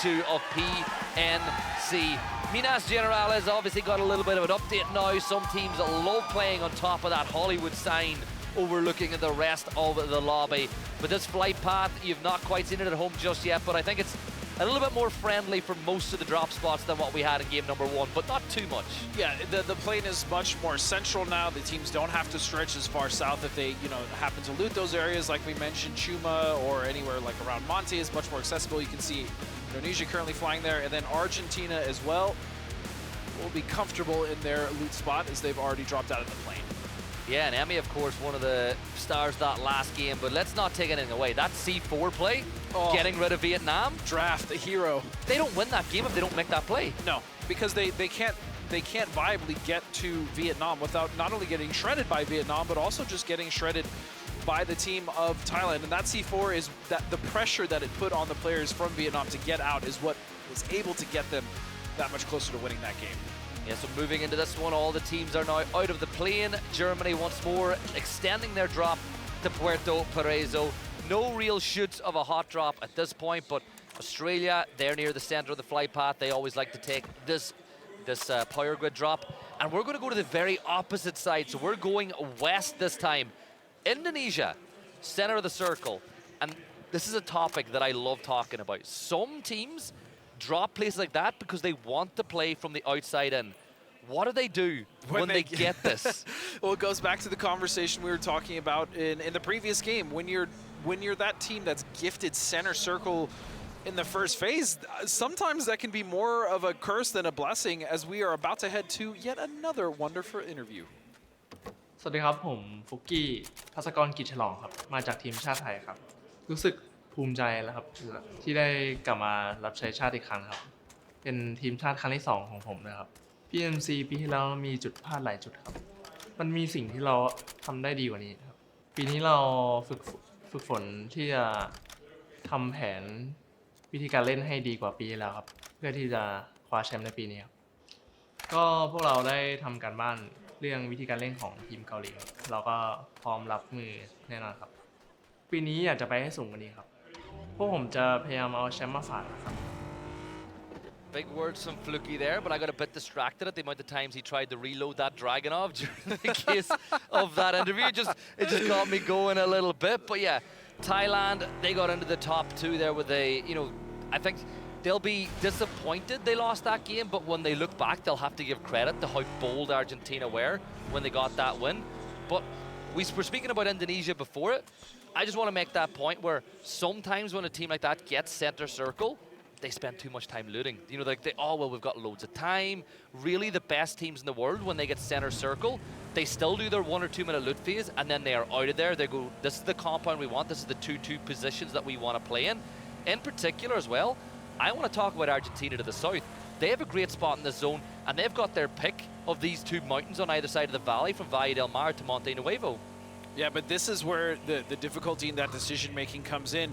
2 of PNC. Minas Generales obviously got a little bit of an update now. Some teams love playing on top of that Hollywood sign overlooking the rest of the lobby. But this flight path, you've not quite seen it at home just yet, but I think it's a little bit more friendly for most of the drop spots than what we had in game number 1, but not too much. Yeah, the plane is much more central now. The teams don't have to stretch as far south if they, happen to loot those areas. Like we mentioned, Chuma or anywhere like around Monte is much more accessible. You can see Indonesia currently flying there, and then Argentina as well will be comfortable in their loot spot as they've already dropped out of the plane. Yeah, and Emmy, of course, one of the stars that last game, but let's not take anything away. That C4 play, getting rid of Vietnam. Draft, a hero. They don't win that game if they don't make that play. No, because they can't viably get to Vietnam without not only getting shredded by Vietnam, but also just getting shredded by the team of Thailand. And that C4 is that the pressure that it put on the players from Vietnam to get out is what was able to get them that much closer to winning that game. Yeah, so moving into this one, all the teams are now out of the plane. Germany once more extending their drop to Puerto Paraiso. No real shoots of a hot drop at this point, but Australia, they're near the center of the flight path. They always like to take this power grid drop. And we're going to go to the very opposite side. So we're going west this time. Indonesia, center of the circle. And this is a topic that I love talking about. Some teams drop places like that because they want to play from the outside in. What do they do when they get this? Well, it goes back to the conversation we were talking about in the previous game. When you're that team that's gifted center circle in the first phase, sometimes that can be more of a curse than a blessing, as we are about to head to yet another wonderful interview. สวัสดีครับผมฟุกกี้ภัสกรกิจฉลองครับมาจากทีมชาติไทยครับรู้สึกภูมิใจแล้วครับที่ได้กลับมารับใช้ชาติอีกครั้งครับเป็นทีมชาติครั้งที่2ของผมนะครับ PNC ปีที่แล้วมีจุดพลาดหลายจุดครับมันมีสิ่งที่เราทำได้ดีกว่านี้ครับปีนี้เราฝึกฝนที่จะทำแผนวิธีการเล่นให้ดีกว่าปีที่แล้วครับเพื่อที่จะคว้าแชมป์ในปีนี้ครับก็พวกเราได้ทำการบ้านเรื่องวิธีการเล่นของทีมเกาหลีครับเราก็พร้อมรับมือแน่นอนครับปีนี้อยากจะไปให้สูงกว่านี้ครับพวกผมจะพยายามเอาแชมป์มาฝากนะครับ Big words from Fluky there, but I got a bit distracted at the amount of times he tried to reload that Dragonov during the case of that interview. It just got me going a little bit. But yeah, Thailand, they got into the top 2 there with I think they'll be disappointed they lost that game, but when they look back, they'll have to give credit to how bold Argentina were when they got that win. But we were speaking about Indonesia before it. I just want to make that point where sometimes when a team like that gets center circle, they spend too much time looting. Well, we've got loads of time. Really, the best teams in the world, when they get center circle, they still do their 1 or 2 minute loot phase, and then they are out of there. They go, this is the compound we want. This is the 2-2 positions that we want to play in. In particular as well, I want to talk about Argentina to the south. They have a great spot in this zone, and they've got their pick of these 2 mountains on either side of the valley, from Valle del Mar to Monte Nuevo. Yeah, but this is where the difficulty in that decision-making comes in.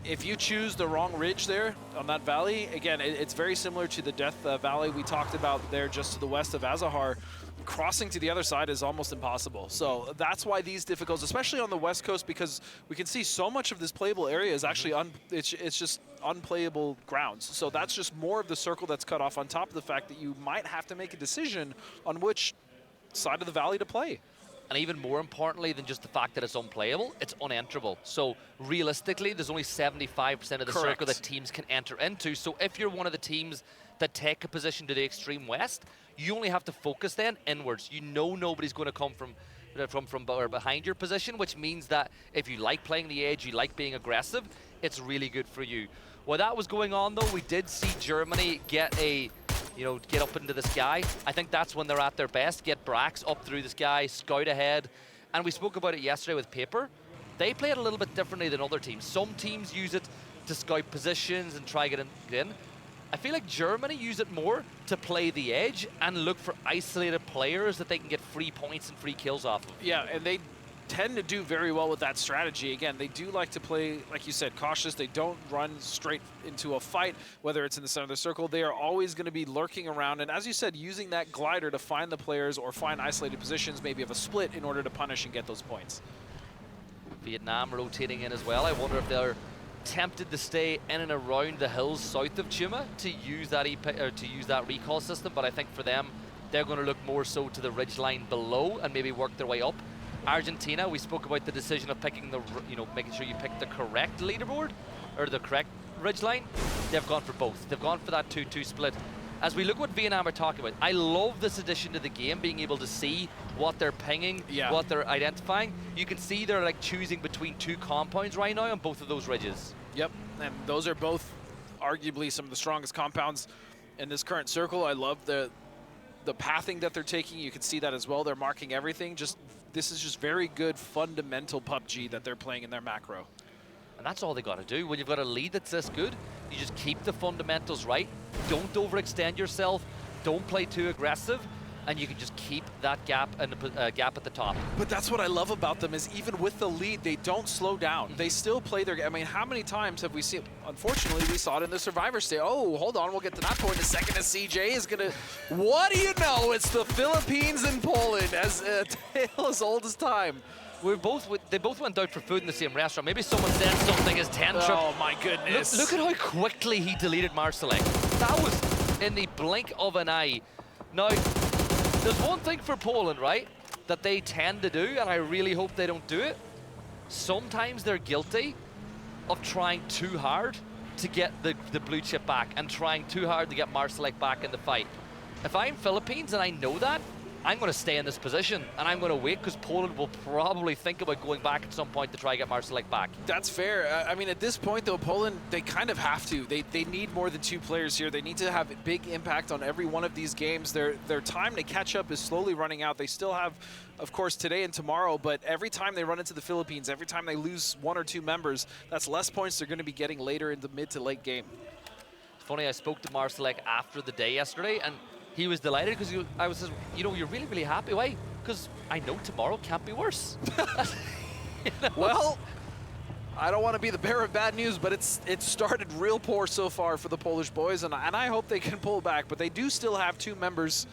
If you choose the wrong ridge there on that valley, again, it's very similar to the Death Valley we talked about there just to the west of Azahar. Crossing to the other side is almost impossible. So that's why these difficulties, especially on the west coast, because we can see so much of this playable area is actually, it's just unplayable grounds. So that's just more of the circle that's cut off, on top of the fact that you might have to make a decision on which side of the valley to play. And even more importantly than just the fact that it's unplayable, it's unenterable. So realistically, there's only 75% of the circle that teams can enter into. So if you're one of the teams that take a position to the extreme west, you only have to focus then inwards. You know nobody's going to come from or behind your position, which means that if you like playing the edge, you like being aggressive, it's really good for you. While that was going on though, we did see Germany get up into the sky. I think that's when they're at their best. Get Brax up through the sky, scout ahead. And we spoke about it yesterday with Paper. They play it a little bit differently than other teams. Some teams use it to scout positions and try to get in. I feel like Germany use it more to play the edge and look for isolated players that they can get free points and free kills off of. Yeah, and they tend to do very well with that strategy. Again, they do like to play, like you said, cautious. They don't run straight into a fight, whether it's in the center of the circle. They are always going to be lurking around, and as you said, using that glider to find the players or find isolated positions, maybe of a split, in order to punish and get those points. Vietnam rotating in as well. I wonder if they're tempted to stay in and around the hills south of Tuma to use that to use that recall system, but I think for them, they're going to look more so to the ridge line below and maybe work their way up. Argentina, we spoke about the decision of picking the, making sure you pick the correct leaderboard or the correct ridge line. They've gone for both. They've gone for that 2-2 split. As we look what Vietnam are talking about, I love this addition to the game, being able to see what they're pinging, what they're identifying. You can see they're like choosing between two compounds right now on both of those ridges. Yep, and those are both arguably some of the strongest compounds in this current circle. I love the pathing that they're taking. You can see that as well. They're marking everything. This is just very good fundamental PUBG that they're playing in their macro. And that's all they got to do. When you've got a lead that's this good, you just keep the fundamentals right. Don't overextend yourself. Don't play too aggressive. And you can just keep that gap and gap at the top. But that's what I love about them is even with the lead, they don't slow down. They still play their game. I mean, how many times have we seen? Unfortunately, we saw it in the Survivor stage. Oh, hold on, we'll get to that point in a second. As CJ is gonna, what do you know? It's the Philippines and Poland, as a tale as old as time. They both went out for food in the same restaurant. Maybe someone said something as tantrum. Oh my goodness! Look at how quickly he deleted Marsalek. That was in the blink of an eye. Now, there's one thing for Poland, right, that they tend to do, and I really hope they don't do it. Sometimes they're guilty of trying too hard to get the blue chip back and trying too hard to get Marsalek back in the fight. If I'm Philippines and I know that, I'm going to stay in this position and I'm going to wait because Poland will probably think about going back at some point to try to get Marsalek back. That's fair. I mean, at this point, though, Poland, they kind of have to. They need more than two players here. They need to have a big impact on every one of these games. Their time to catch up is slowly running out. They still have, of course, today and tomorrow, but every time they run into the Philippines, every time they lose one or two members, that's less points they're going to be getting later in the mid to late game. It's funny, I spoke to Marsalek after the day yesterday, and he was delighted because I was, you're really, really happy. Why? Because I know tomorrow can't be worse. Well, I don't want to be the bearer of bad news, but it's started real poor so far for the Polish boys, and I hope they can pull back. But they do still have two members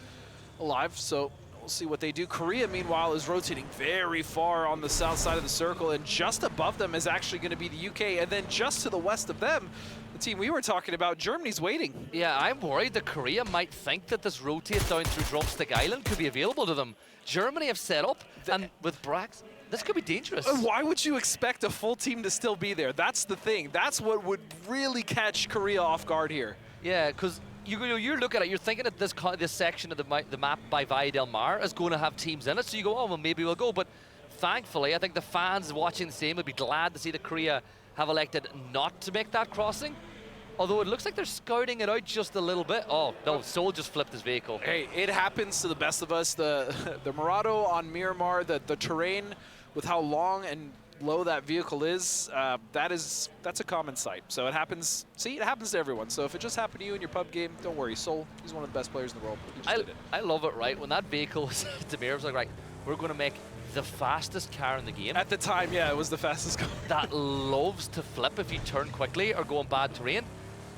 alive, so we'll see what they do. Korea, meanwhile, is rotating very far on the south side of the circle, and just above them is actually going to be the UK, and then just to the west of them, the team we were talking about, Germany's waiting. Yeah, I'm worried that Korea might think that this rotate down through Drumstick Island could be available to them. Germany have set up, and with Brax, this could be dangerous. Why would you expect a full team to still be there? That's the thing. That's what would really catch Korea off guard here. Yeah, because you're looking at it, you're thinking that this section of the map by Valle del Mar is going to have teams in it, so you go, oh, well, maybe we'll go. But thankfully, I think the fans watching the same would be glad to see that Korea have elected not to make that crossing. Although it looks like they're scouting it out just a little bit. Oh, no, Sol just flipped his vehicle. Hey, it happens to the best of us. The Murado on Miramar, the terrain with how long and low that vehicle is, that's a common sight. So it happens, see, it happens to everyone. So if it just happened to you in your pub game, don't worry. Sol, he's one of the best players in the world. He just did it. I love it, right? When that vehicle was to Miramar, I was like, right, we're going to make the fastest car in the game. At the time, yeah, it was the fastest car. That loves to flip if you turn quickly or go on bad terrain.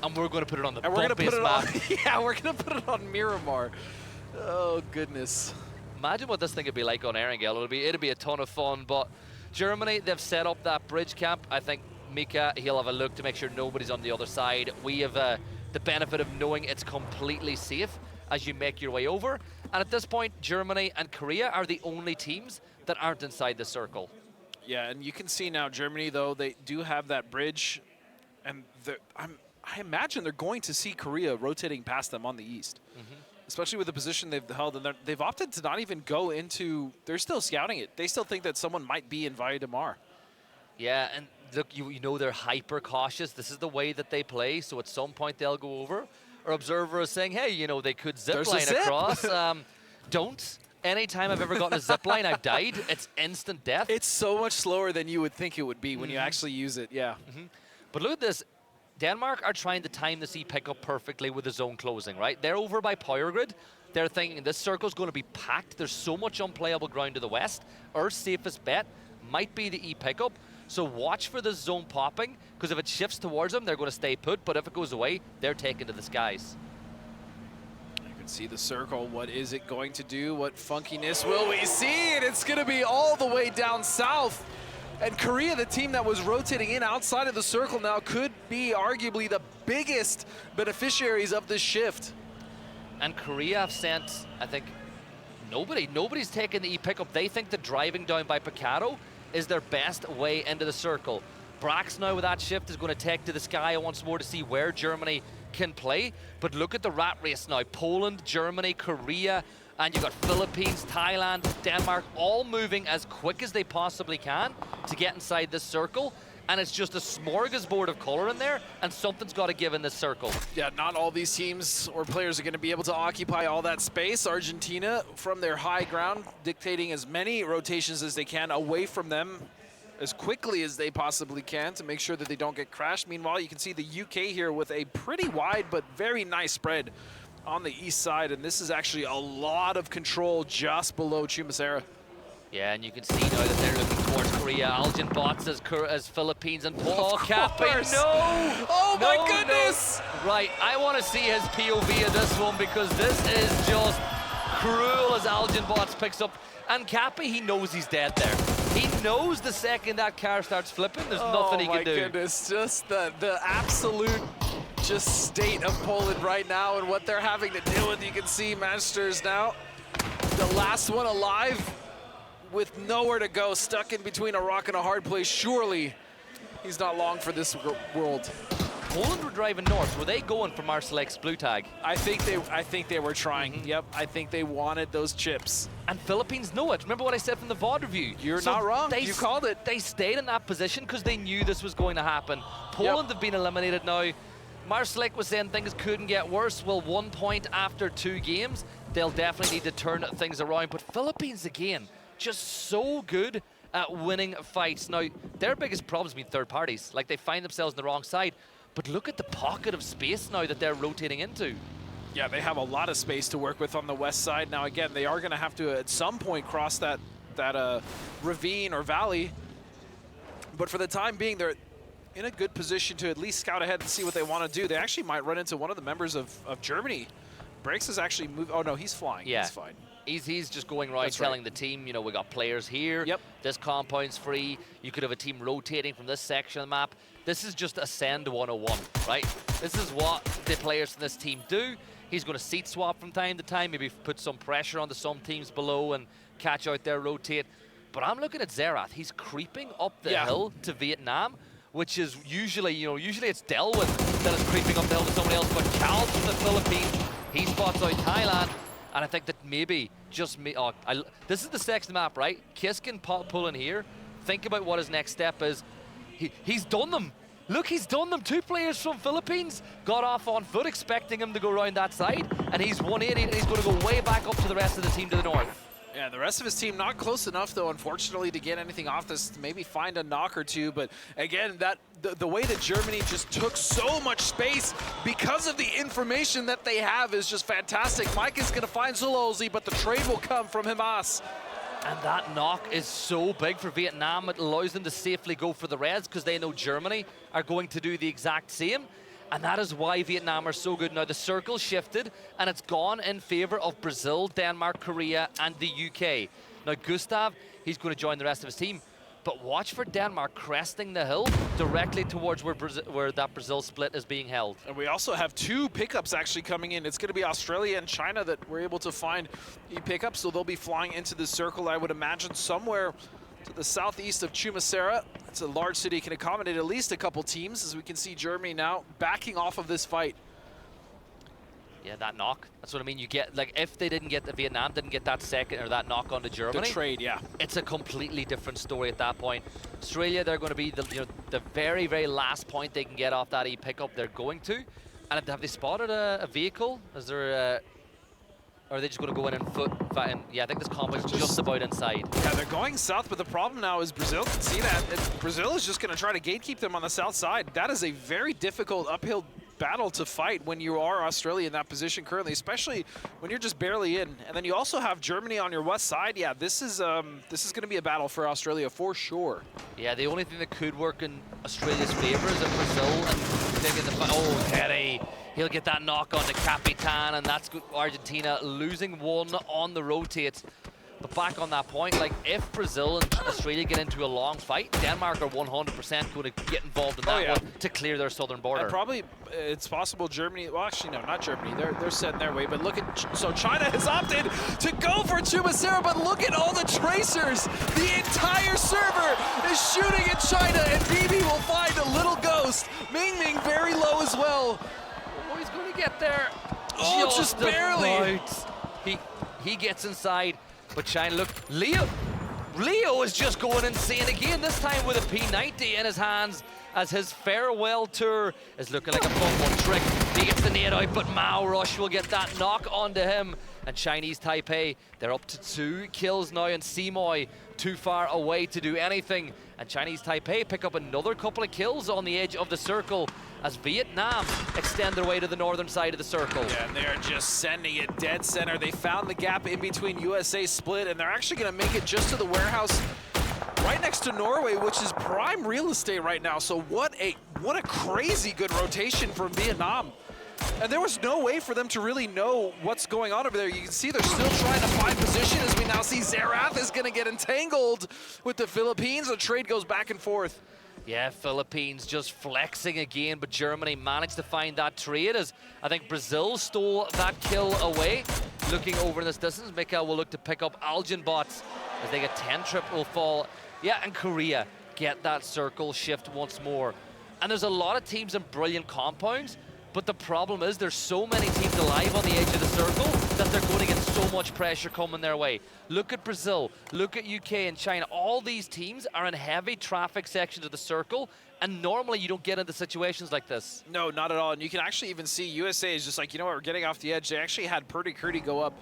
And we're going to put it on the bumpiest map. Yeah, we're going to put it on Miramar. Oh, goodness. Imagine what this thing would be like on Erangel. It'd be a ton of fun. But Germany, they've set up that bridge camp. I think Mika, he'll have a look to make sure nobody's on the other side. We have the benefit of knowing it's completely safe as you make your way over. And at this point, Germany and Korea are the only teams that aren't inside the circle. Yeah, and you can see now Germany, though, they do have that bridge. And I imagine they're going to see Korea rotating past them on the east, especially with the position they've held. And they've opted to not even go into, they're still scouting it. They still think that someone might be in Valle del Mar. Yeah, and look, you know they're hyper cautious. This is the way that they play, so at some point they'll go over. Our observer is saying, hey, they could zip line across. Don't. Anytime I've ever gotten a zip line, I've died. It's instant death. It's so much slower than you would think it would be when you actually use it, yeah. But look at this. Denmark are trying to time the C pickup perfectly with the zone closing, right? They're over by Power Grid. They're thinking this circle's going to be packed. There's so much unplayable ground to the west. Our safest bet might be the E pickup. So watch for the zone popping, because if it shifts towards them, they're going to stay put. But if it goes away, they're taken to the skies. You can see the circle. What is it going to do? What funkiness will we see? And it's going to be all the way down south. And Korea, the team that was rotating in outside of the circle now, could be arguably the biggest beneficiaries of this shift. And Korea have sent, I think, nobody's taken the E-pickup. They think the driving down by Picaro is their best way into the circle. Brax now with that shift is going to take to the sky once more to see where Germany can play. But look at the rat race now. Poland, Germany, Korea, and you've got Philippines, Thailand, Denmark, all moving as quick as they possibly can to get inside this circle. And it's just a smorgasbord of color in there, and something's got to give in this circle. Yeah, not all these teams or players are going to be able to occupy all that space. Argentina, from their high ground, dictating as many rotations as they can away from them as quickly as they possibly can to make sure that they don't get crashed. Meanwhile, you can see the UK here with a pretty wide but very nice spread on the east side, and this is actually a lot of control just below Chumacera. Yeah, and you can see now that they're looking towards Korea. Algin bots as Philippines and Paul Cappy. No! Oh my No, goodness! no. Right, I want to see his POV of this one because this is just cruel as Algin bots picks up. And Cappy, he knows he's dead there. He knows the second that car starts flipping, there's nothing he can do. Oh my goodness, just the absolute just state of Poland right now and what they're having to deal with. You can see Masters now, the last one alive with nowhere to go, stuck in between a rock and a hard place. Surely he's not long for this world. Poland were driving north. Were they going for Marseille's blue tag? I think they were trying. Yep, I think they wanted those chips. And Philippines know it. Remember what I said from the VOD review? You're not wrong. You called it. They stayed in that position because they knew this was going to happen. Poland have been eliminated now. Marseille was saying things couldn't get worse. Well, 1 point after 2 games, they'll definitely need to turn things around. But Philippines, again, just so good at winning fights. Now, their biggest problem's been third parties. Like, they find themselves on the wrong side. But look at the pocket of space now that they're rotating into. Yeah, they have a lot of space to work with on the west side. Now, again, they are going to have to, at some point, cross that ravine or valley. But for the time being, they're in a good position to at least scout ahead and see what they want to do. They actually might run into one of the members of Germany. Breaks is actually moved. Oh, no, he's flying. Yeah. He's fine. He's just going around telling the team, you know, we got players here. Yep. This compound's free. You could have a team rotating from this section of the map. This is just Ascend 101, right? This is what the players from this team do. He's going to seat swap from time to time, maybe put some pressure onto some teams below and catch out their rotate. But I'm looking at Zerath. He's creeping up the hill to Vietnam, which is usually, usually it's Delwyn that is creeping up the hill to someone else. But Cal from the Philippines, he spots out Thailand. And I think that maybe, just me, this is the section map, right? Kiss can pull in here. Think about what his next step is. He's done them. Look, he's done them. 2 players from Philippines got off on foot, expecting him to go around that side. And he's 180, and he's going to go way back up to the rest of the team to the north. Yeah, the rest of his team not close enough, though, unfortunately, to get anything off this, maybe find a knock or two. But again, the way that Germany just took so much space because of the information that they have is just fantastic. Mike is going to find Zolozi, but the trade will come from Himas. And that knock is so big for Vietnam. It allows them to safely go for the Reds because they know Germany are going to do the exact same. And that is why Vietnam are so good. Now, the circle shifted, and it's gone in favor of Brazil, Denmark, Korea, and the UK. Now, Gustav, he's going to join the rest of his team. But watch for Denmark cresting the hill directly towards where that Brazil split is being held. And we also have 2 pickups actually coming in. It's going to be Australia and China that we're able to find pickups, so they'll be flying into the circle, I would imagine, somewhere to the southeast of Chumacera. It's a large city, can accommodate at least a couple teams, as we can see Germany now backing off of this fight. Yeah, that knock. That's what I mean. You get, like, if they didn't get Vietnam didn't get that second or that knock onto Germany. The trade, yeah. It's a completely different story at that point. Australia, they're going to be the very, very last point they can get off that pickup. They're going to. And have they spotted a vehicle? Is there or are they just going to go in and foot? Yeah, I think this combo is just about inside. Yeah, they're going south, but the problem now is Brazil can see that. Brazil is just going to try to gatekeep them on the south side. That is a very difficult uphill battle to fight when you are Australia in that position currently, especially when you're just barely in. And then you also have Germany on your west side. Yeah, this is going to be a battle for Australia for sure. Yeah, the only thing that could work in Australia's favor is if Brazil and taking the Teddy. He'll get that knock on the Capitan, and that's Argentina losing 1 on the rotate. But back on that point, like if Brazil and Australia get into a long fight, Denmark are 100% going to get involved in that one to clear their southern border. And probably it's possible Germany, well actually no, not Germany, they're set in their way, but look at, so China has opted to go for Chubasera, but look at all the tracers. The entire server is shooting at China, and BB will find a little ghost. Ming very low as well. Oh, he's going to get there. Oh, just barely. He gets inside. But China, look, Leo is just going insane again, this time with a P90 in his hands as his farewell tour is looking like a fun trick. He gets the nade out, but Mao Rush will get that knock onto him. And Chinese Taipei, they're up to 2 kills now, and Simoy too far away to do anything. And Chinese Taipei pick up another couple of kills on the edge of the circle as Vietnam extend their way to the northern side of the circle. Yeah, and they're just sending it dead center. They found the gap in between USA split, and they're actually going to make it just to the warehouse right next to Norway, which is prime real estate right now. So what a crazy good rotation from Vietnam. And there was no way for them to really know what's going on over there. You can see they're still trying to find position as we now see Zerath is going to get entangled with the Philippines. The trade goes back and forth. Yeah, Philippines just flexing again, but Germany managed to find that trade as I think Brazil stole that kill away. Looking over in this distance, Mikhail will look to pick up Algen bots as they get 10 triple fall. Yeah, and Korea get that circle shift once more. And there's a lot of teams in brilliant compounds, but the problem is there's so many teams alive on the edge of the circle that they're going to get so much pressure coming their way. Look at Brazil, look at UK and China. All these teams are in heavy traffic sections of the circle, and normally you don't get into situations like this. No, not at all. And you can actually even see USA is just like, you know what, we're getting off the edge. They actually had Purdy Curdy go up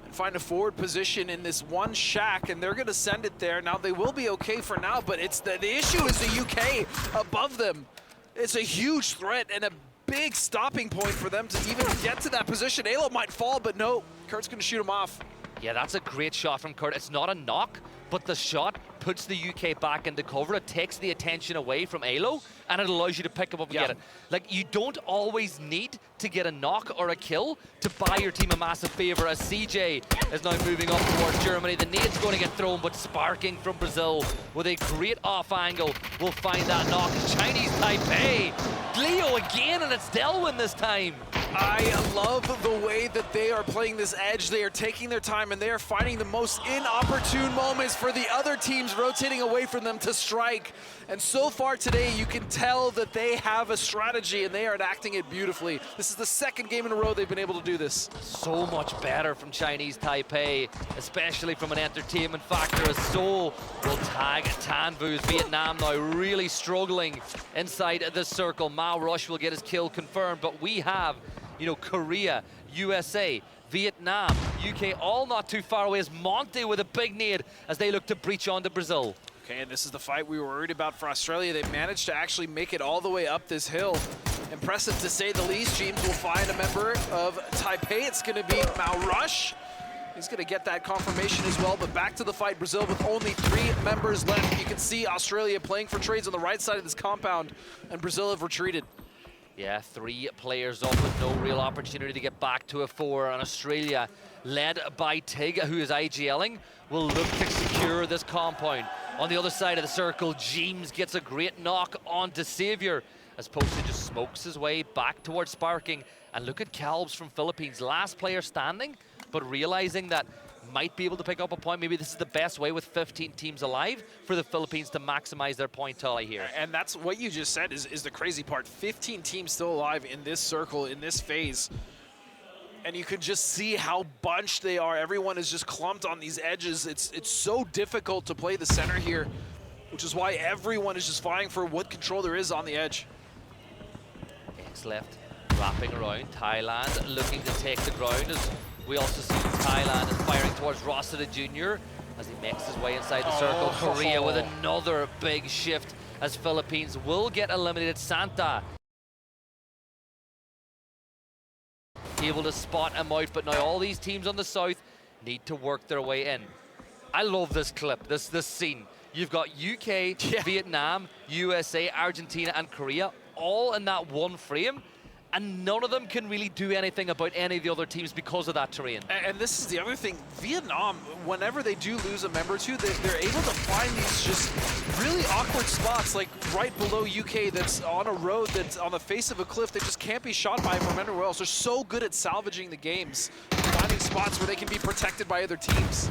and find a forward position in this one shack, and they're going to send it there. Now, they will be okay for now, but it's the issue is the UK above them. It's a huge threat and a big stopping point for them to even get to that position. Alo might fall, but no, Kurt's going to shoot him off. Yeah, that's a great shot from Kurt. It's not a knock, but the shot puts the UK back into cover. It takes the attention away from Alo, and it allows you to pick up and get it. Like, you don't always need to get a knock or a kill to buy your team a massive favor, as CJ is now moving up towards Germany. The nade's going to get thrown, but Sparking from Brazil with a great off angle will find that knock. Chinese Taipei, Leo again, and it's Delwyn this time. I love the way that they are playing this edge. They are taking their time, and they are finding the most inopportune moments for the other teams rotating away from them to strike. And so far today, you can tell that they have a strategy, and they are enacting it beautifully. This is the second game in a row they've been able to do this. So much better from Chinese Taipei, especially from an entertainment factor, as Seoul will tag Tanvu's Vietnam now really struggling inside the circle. Mao Rush will get his kill confirmed, but we have, you know, Korea, USA, Vietnam, UK, all not too far away as Monte with a big nade as they look to breach onto Brazil. Okay, and this is the fight we were worried about for Australia. They managed to actually make it all the way up this hill. Impressive to say the least. James will find a member of Taipei. It's going to be Mao Rush. He's going to get that confirmation as well, but back to the fight. Brazil with only 3 members left. You can see Australia playing for trades on the right side of this compound, and Brazil have retreated. Yeah, 3 players up with no real opportunity to get back to a 4, and Australia, led by Tig, who is IGLing, will look to secure this compound. On the other side of the circle, James gets a great knock onto Xavier as Posted just smokes his way back towards Sparking. And look at Calbs from Philippines, last player standing, but realizing that might be able to pick up a point. Maybe this is the best way with 15 teams alive for the Philippines to maximize their point tally here. And that's what you just said is the crazy part. 15 teams still alive in this circle, in this phase. And you can just see how bunched they are. Everyone is just clumped on these edges. It's so difficult to play the center here, which is why everyone is just vying for what control there is on the edge. X left, wrapping around. Thailand looking to take the ground as we also see Thailand is firing towards Rossiter Jr. as he makes his way inside the circle. Korea with another big shift as Philippines will get eliminated. Santa able to spot him out, but now all these teams on the south need to work their way in. I love this clip, this scene. You've got UK, Vietnam, USA, Argentina, and Korea all in that one frame. and none of them can really do anything about any of the other teams because of that terrain. And this is the other thing, Vietnam, whenever they do lose a member or two, they're able to find these just really awkward spots, like right below UK that's on a road that's on the face of a cliff that just can't be shot by from anywhere else. They're so good at salvaging the games, finding spots where they can be protected by other teams.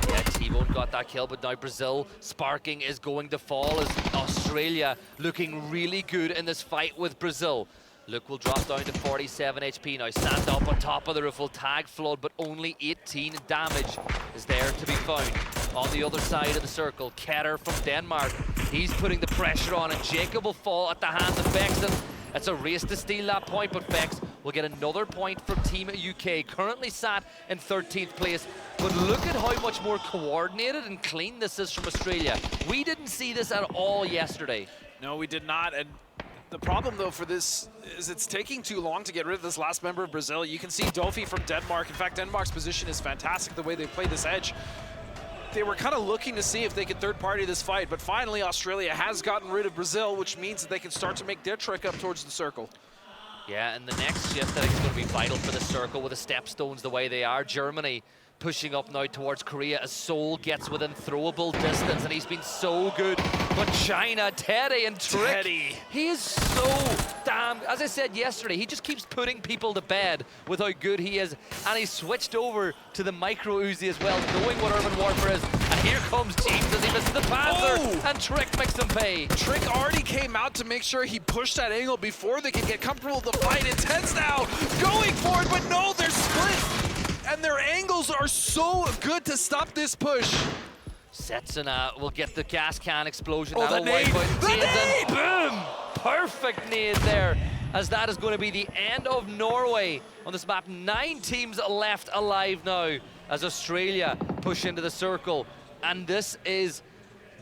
Yeah, T-Bone got that kill, but now Brazil sparking is going to fall as Australia looking really good in this fight with Brazil. Luke will drop down to 47 HP now. Santa up on top of the roof will tag Flood, but only 18 damage is there to be found. On the other side of the circle, Ketter from Denmark. He's putting the pressure on, and Jacob will fall at the hands of Vexen. It's a race to steal that point, but Vex will get another point from Team UK, currently sat in 13th place. But look at how much more coordinated and clean this is from Australia. We didn't see this at all yesterday. No, we did not. And the problem, though, for this is it's taking too long to get rid of this last member of Brazil. You can see Dofi from Denmark. In fact, Denmark's position is fantastic, the way they play this edge. They were kind of looking to see if they could third-party this fight, but finally Australia has gotten rid of Brazil, which means that they can start to make their trek up towards the circle. Yeah, and the next shift I think is going to be vital for the circle with the stepstones the way they are. Germany pushing up now towards Korea as Seoul gets within throwable distance, and he's been so good. But China, Teddy and Trick, Teddy. he is so damn, as I said yesterday, he just keeps putting people to bed with how good he is, and he switched over to the micro Uzi as well, knowing what urban warfare is. And here comes James as he misses the Panzer, and Trick makes him pay. Trick already came out to make sure he pushed that angle before they could get comfortable with the fight. Intense now, going for it, but no, they're split. And their angles are so good to stop this push. Setsuna will get the gas can explosion. Oh, That'll the nade! wipe out The James, nade! and boom! Perfect nade there, as that is going to be the end of Norway on this map. 9 teams left alive now as Australia push into the circle. And this is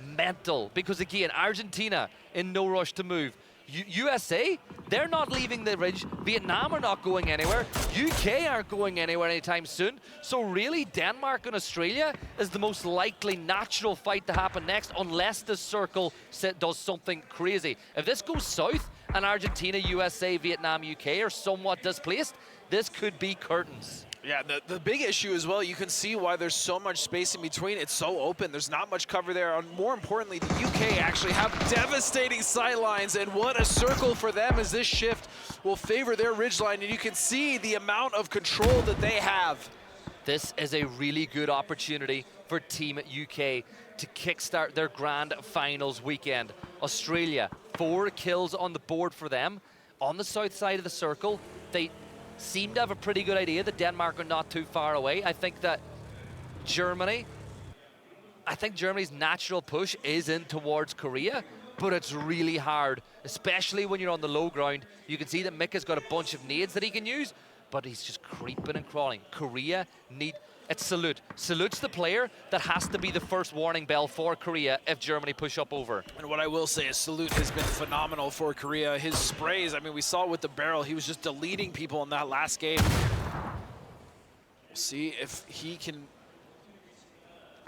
mental, because again, Argentina in no rush to move. USA, they're not leaving the ridge. Vietnam are not going anywhere. UK aren't going anywhere anytime soon. So really, Denmark and Australia is the most likely natural fight to happen next, unless the circle does something crazy. If this goes south and Argentina, USA, Vietnam, UK are somewhat displaced, this could be curtains. Yeah, the big issue as well, you can see why there's so much space in between. It's so open, there's not much cover there. And more importantly, the UK actually have devastating sight lines, and what a circle for them as this shift will favor their ridgeline, and you can see the amount of control that they have. This is a really good opportunity for Team UK to kickstart their grand finals weekend. Australia, 4 kills on the board for them. On the south side of the circle, they seem to have a pretty good idea that Denmark are not too far away. I think Germany's natural push is in towards Korea, but it's really hard, especially when you're on the low ground. You can see that Mika's got a bunch of nades that he can use, but he's just creeping and crawling. Korea it's Salute. Salute's the player that has to be the first warning bell for Korea if Germany push up over. And what I will say is Salute has been phenomenal for Korea. His sprays, I mean, we saw with the barrel, he was just deleting people in that last game. We'll see if he can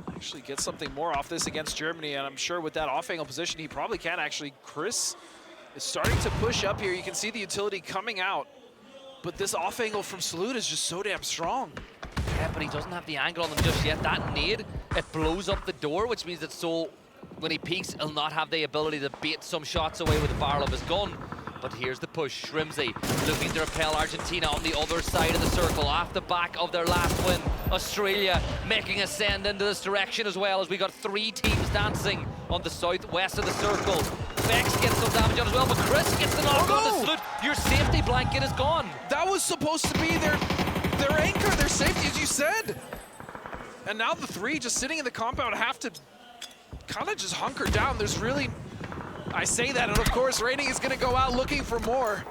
actually get something more off this against Germany, and I'm sure with that off-angle position, he probably can actually. Chris is starting to push up here. You can see the utility coming out, but this off-angle from Salute is just so damn strong. Yeah, but he doesn't have the angle on them just yet. That nade, it blows up the door, which means that Sol, when he peeks, he'll not have the ability to bait some shots away with the barrel of his gun. But here's the push. Shrimsy looking to repel Argentina on the other side of the circle, off the back of their last win. Australia making a send into this direction as well, as we got 3 teams dancing on the southwest of the circle. Vex gets some damage on as well, but Chris gets the knock on to Salute. Your safety blanket is gone. That was supposed to be their anchor, their safety, as you said. And now the 3 just sitting in the compound have to kind of just hunker down. There's really, I say that, and of course, Raining is going to go out looking for more.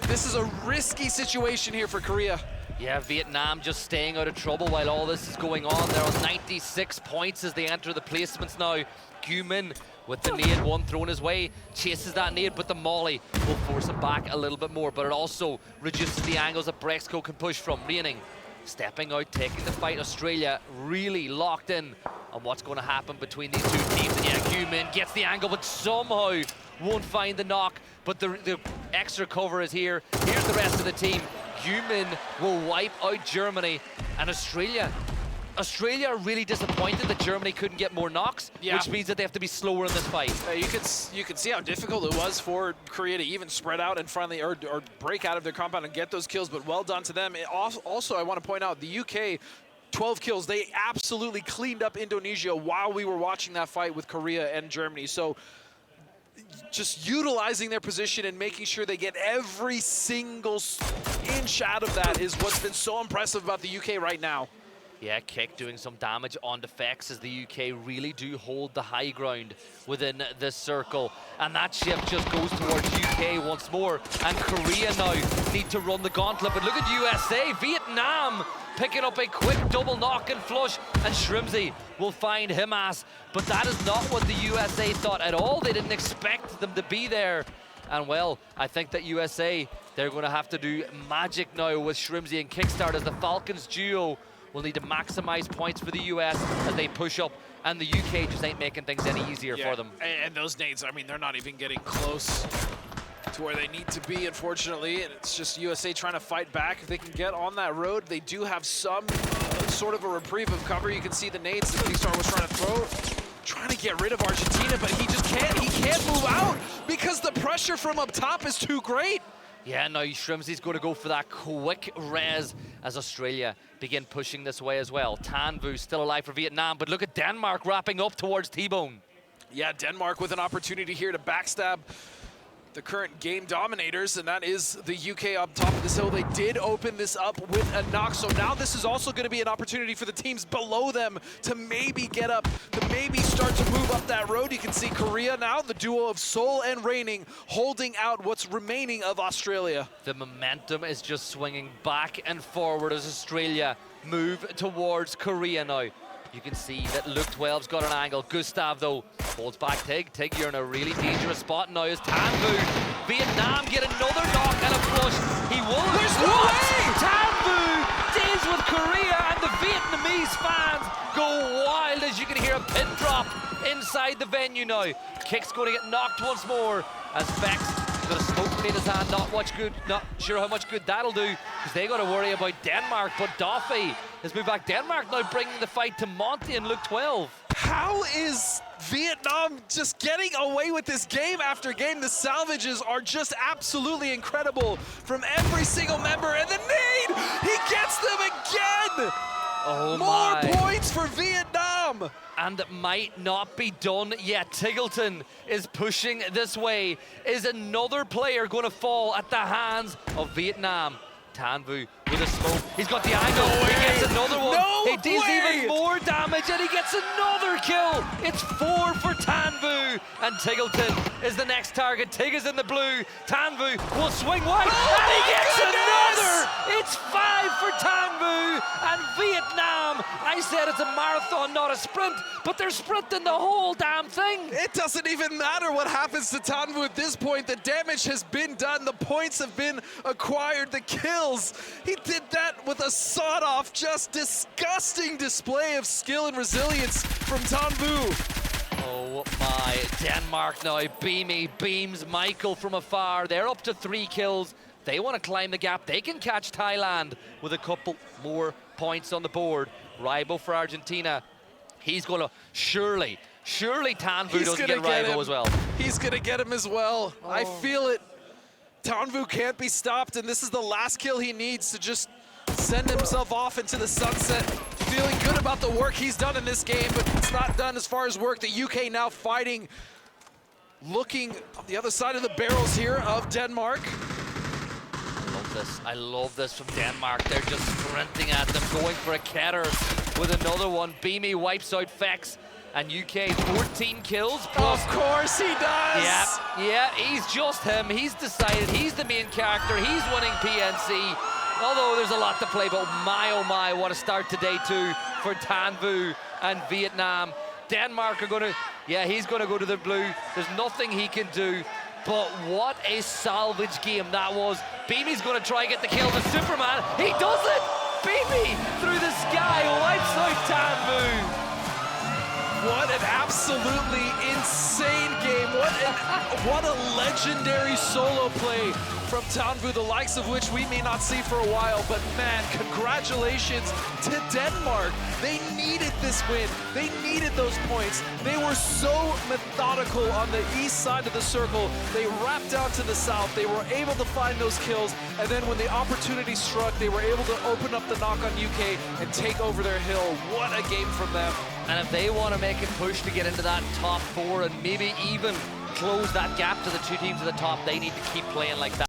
This is a risky situation here for Korea. Yeah, Vietnam just staying out of trouble while all this is going on. They're on 96 points as they enter the placements now. Gumin with the nade, one thrown his way, chases that nade, but the molly will force him back a little bit more, but it also reduces the angles that Brexco can push from. Raining stepping out, taking the fight. Australia really locked in on what's going to happen between these two teams. And yeah, Gumin gets the angle, but somehow won't find the knock, but the extra cover is here. Here's the rest of the team. Human will wipe out Germany, and Australia are really disappointed that Germany couldn't get more knocks, which means that they have to be slower in this fight. You can see how difficult it was for Korea to even spread out and finally or break out of their compound and get those kills, but well done to them. Also, I want to point out the UK, 12 kills. They absolutely cleaned up Indonesia while we were watching that fight with Korea and Germany. So just utilizing their position and making sure they get every single inch out of that is what's been so impressive about the UK right now. Yeah, Kick doing some damage on defects as the UK really do hold the high ground within this circle. And that ship just goes towards UK once more. And Korea now need to run the gauntlet. But look at USA, Vietnam picking up a quick double knock and flush. And Shrimsy will find him ass. But that is not what the USA thought at all. They didn't expect them to be there. And well, I think that USA, they're going to have to do magic now with Shrimsy and Kickstart as the Falcons duo will need to maximize points for the US as they push up, and the UK just ain't making things any easier for them. And those nades, I mean, they're not even getting close to where they need to be, unfortunately, and it's just USA trying to fight back. If they can get on that road, they do have some sort of a reprieve of cover. You can see the nades that Kickstart was trying to throw, trying to get rid of Argentina, but he just can't. He can't move out because the pressure from up top is too great. Yeah, now Shrimsy's going to go for that quick res as Australia begin pushing this way as well. Tan Vu still alive for Vietnam, but look at Denmark wrapping up towards T-Bone. Yeah, Denmark with an opportunity here to backstab the current game dominators, and that is the UK up top of this hill. They did open this up with a knock, so now this is also going to be an opportunity for the teams below them to maybe get up, to maybe start to move up that road. You can see Korea now, the duo of Seoul and Reigning, holding out what's remaining of Australia. The momentum is just swinging back and forward as Australia move towards Korea now. You can see that Luke 12's got an angle. Gustav, though, holds back Tig. Tig, you're in a really dangerous spot now as Tan Vu. Vietnam get another knock and a flush. He won. There's no way! Tan Vu deals with Korea, and the Vietnamese fans go wild as you can hear a pin drop inside the venue now. Kick's going to get knocked once more as Vex got a smoke grenade in his hand. Not sure how much good that'll do, because they got to worry about Denmark. But Doffy has moved back. Denmark now bringing the fight to Monty and Luke 12. How is Vietnam just getting away with this game after game? The salvages are just absolutely incredible from every single member. And the nade, he gets them again! Oh More my. points for Vietnam! And it might not be done yet. Tiggleton is pushing this way. Is another player going to fall at the hands of Vietnam? Tan Vu with a smoke. He's got the angle. He gets another one. He deals even more damage, and he gets another kill. It's 4 for Tan Vu, and Tiggleton is the next target. Tig is in the blue. Tan Vu will swing wide, and he gets another. It's 5 for Tan Vu, and Vietnam. I said it's a marathon, not a sprint, but they're sprinting the whole damn thing. It doesn't even matter what happens to Tan Vu at this point. The damage has been done. The points have been acquired. The kills. He did that with a sawed-off, just disgusting display of skill and resilience from Tan Vu. Oh my, Denmark now. Beamy beams Michael from afar. They're up to 3 kills. They want to climb the gap. They can catch Thailand with a couple more points on the board. Rybo for Argentina. He's going to surely Tan Vu doesn't get Rybo as well. He's going to get him as well. Oh. I feel it. Tan Vu can't be stopped, and this is the last kill he needs to just send himself off into the sunset. Feeling good about the work he's done in this game, but it's not done as far as work. The UK now fighting, looking on the other side of the barrels here of Denmark. I love this from Denmark. They're just sprinting at them, going for a Keter with another one. Beamy wipes out Vex, and UK 14 kills plus. Of course he does! Yeah, he's just him. He's decided he's the main character. He's winning PNC. Although there's a lot to play, but my oh my, what a start to day 2 for Tan Vu and Vietnam. Denmark are gonna, he's gonna go to the blue. There's nothing he can do. But what a salvage game that was. Beamy's gonna try and get the kill with Superman. He does it! Beamy through the sky wipes out Tan Vu. What an absolutely insane game. What a legendary solo play from Tanvu, the likes of which we may not see for a while. But man, congratulations to Denmark. They needed this win. They needed those points. They were so methodical on the east side of the circle. They wrapped down to the south. They were able to find those kills. And then when the opportunity struck, they were able to open up the knock on UK and take over their hill. What a game from them. And if they want to make a push to get into that top 4 and maybe even close that gap to the two teams at the top, they need to keep playing like that.